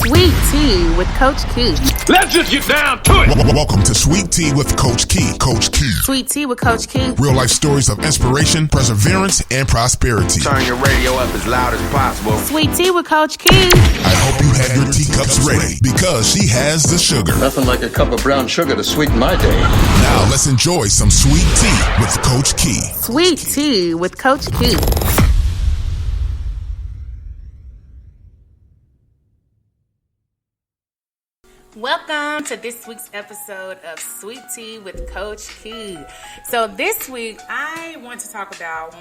Sweet Tea with Coach Key. Let's just get down to it. Welcome to Sweet Tea with Coach Key. Coach Key. Sweet Tea with Coach Key. Real life stories of inspiration, perseverance, and prosperity. Turn your radio up as loud as possible. Sweet Tea with Coach Key. I hope you have your teacups ready because she has the sugar. Nothing like a cup of brown sugar to sweeten my day. Now let's enjoy some Sweet Tea with Coach Key. Sweet Tea with Coach Key. Welcome to this week's episode of Sweet Tea with Coach Key. So this week, I want to talk about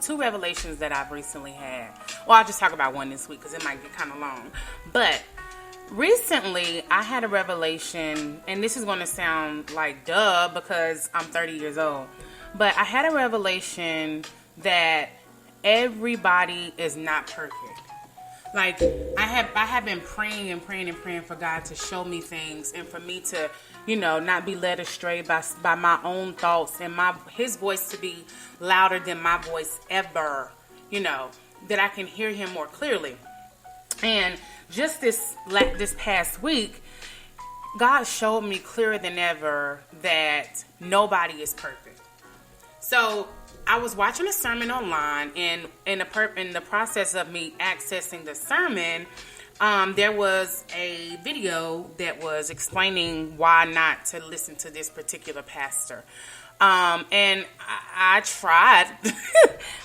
two revelations that I've recently had. Well, I'll just talk about one this week because it might get kind of long. But recently, I had a revelation, and this is going to sound like duh because I'm 30 years old. But I had a revelation that everybody is not perfect. Like, I have been praying and praying and praying for God to show me things and for me to, not be led astray by my own thoughts and His voice to be louder than my voice ever, that I can hear Him more clearly. And just this past week, God showed me clearer than ever that nobody is perfect. So I was watching a sermon online, and in the process of me accessing the sermon, there was a video that was explaining why not to listen to this particular pastor. And I tried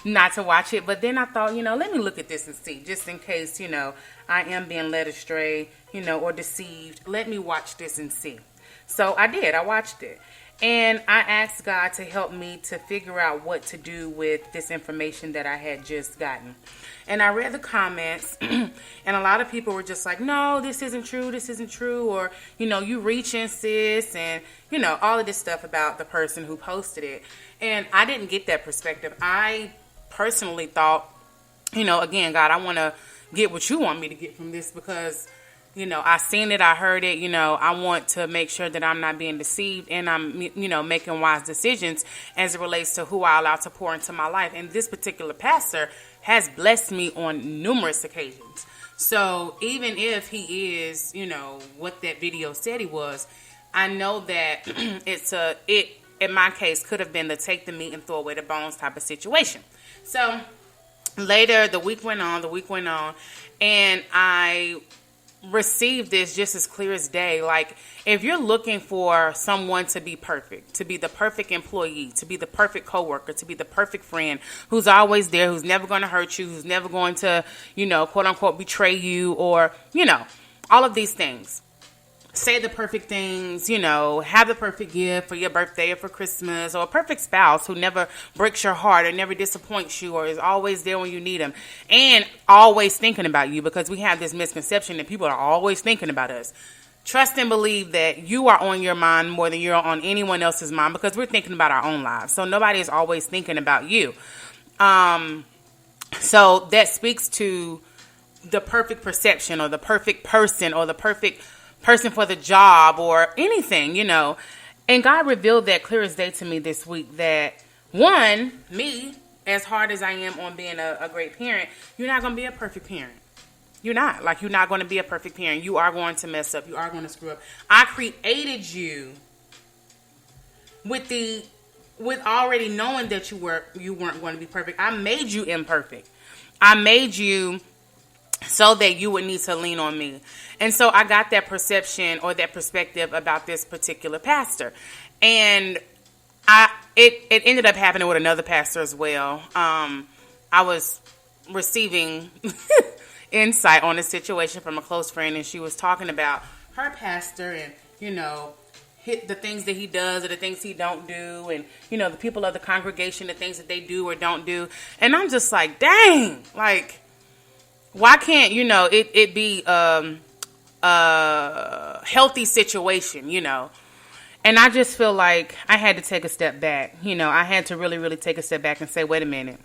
not to watch it, but then I thought, let me look at this and see, just in case, I am being led astray, or deceived. Let me watch this and see. So I did. I watched it. And I asked God to help me to figure out what to do with this information that I had just gotten. And I read the comments, and a lot of people were just like, no, this isn't true, or, you reaching, sis, and, all of this stuff about the person who posted it. And I didn't get that perspective. I personally thought, again, God, I want to get what you want me to get from this because I seen it, I heard it, I want to make sure that I'm not being deceived and I'm, making wise decisions as it relates to who I allow to pour into my life. And this particular pastor has blessed me on numerous occasions. So even if he is, what that video said he was, I know that it in my case could have been the take the meat and throw away the bones type of situation. So later the week went on and I received this just as clear as day. Like, if you're looking for someone to be perfect, to be the perfect employee, to be the perfect coworker, to be the perfect friend, who's always there, who's never going to hurt you, who's never going to, quote unquote, betray you, or, all of these things. Say the perfect things, have the perfect gift for your birthday or for Christmas, or a perfect spouse who never breaks your heart or never disappoints you or is always there when you need them and always thinking about you, because we have this misconception that people are always thinking about us. Trust and believe that you are on your mind more than you're on anyone else's mind, because we're thinking about our own lives. So nobody is always thinking about you. So that speaks to the perfect perception or the perfect person or the perfect person for the job or anything, And God revealed that clear as day to me this week that, one, me, as hard as I am on being a great parent, you're not going to be a perfect parent. You're not. Like, you're not going to be a perfect parent. You are going to mess up. You are going to screw up. I created you with already knowing that you weren't going to be perfect. I made you imperfect. I made you so that you would need to lean on me. And so I got that perception or that perspective about this particular pastor. And it ended up happening with another pastor as well. I was receiving insight on the situation from a close friend, and she was talking about her pastor and, the things that he does or the things he don't do, and, the people of the congregation, the things that they do or don't do. And I'm just like, dang, like, why can't, it be a healthy situation, And I just feel like I had to take a step back. I had to really, really take a step back and say, wait a minute.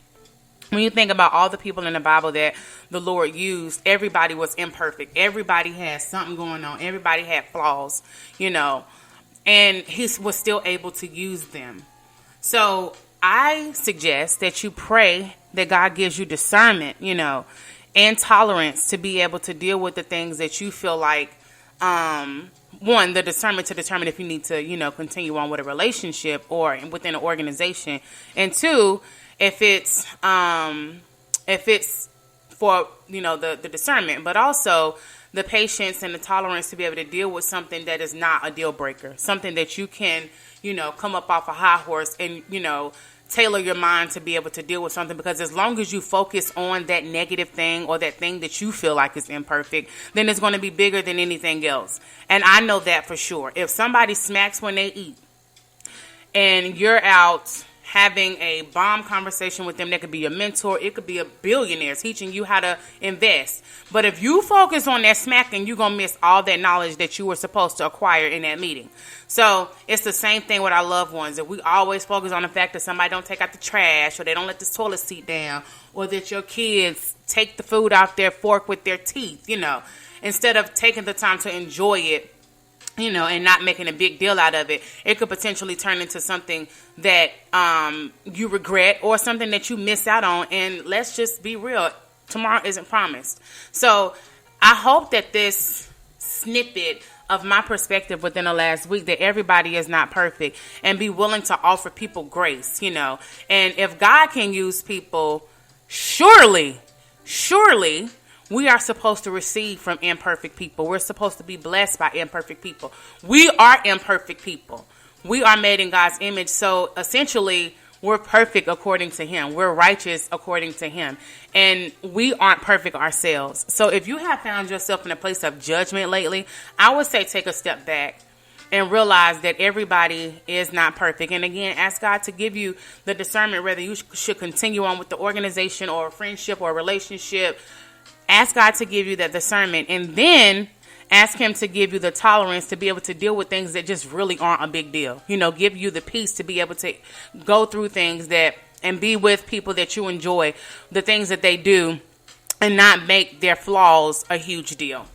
When you think about all the people in the Bible that the Lord used, everybody was imperfect. Everybody had something going on. Everybody had flaws, and he was still able to use them. So I suggest that you pray that God gives you discernment, and tolerance to be able to deal with the things that you feel like, one, the discernment to determine if you need to, continue on with a relationship or within an organization. And two, if it's for, the discernment, but also the patience and the tolerance to be able to deal with something that is not a deal breaker, something that you can, come up off a high horse and, tailor your mind to be able to deal with something. Because as long as you focus on that negative thing or that thing that you feel like is imperfect, then it's going to be bigger than anything else. And I know that for sure. If somebody smacks when they eat and you're out having a bomb conversation with them, that could be a mentor, it could be a billionaire teaching you how to invest. But if you focus on that smacking, you're going to miss all that knowledge that you were supposed to acquire in that meeting. So it's the same thing with our loved ones. If we always focus on the fact that somebody don't take out the trash, or they don't let this toilet seat down, or that your kids take the food out their fork with their teeth, instead of taking the time to enjoy it, and not making a big deal out of it, it could potentially turn into something that you regret or something that you miss out on. And let's just be real, tomorrow isn't promised. So I hope that this snippet of my perspective within the last week, that everybody is not perfect, and be willing to offer people grace, And if God can use people, surely, we are supposed to receive from imperfect people. We're supposed to be blessed by imperfect people. We are imperfect people. We are made in God's image. So essentially, we're perfect according to Him. We're righteous according to Him. And we aren't perfect ourselves. So if you have found yourself in a place of judgment lately, I would say take a step back and realize that everybody is not perfect. And again, ask God to give you the discernment whether you should continue on with the organization or a friendship or a relationship. Ask God to give you that discernment, and then ask Him to give you the tolerance to be able to deal with things that just really aren't a big deal. Give you the peace to be able to go through things and be with people that you enjoy, the things that they do, and not make their flaws a huge deal.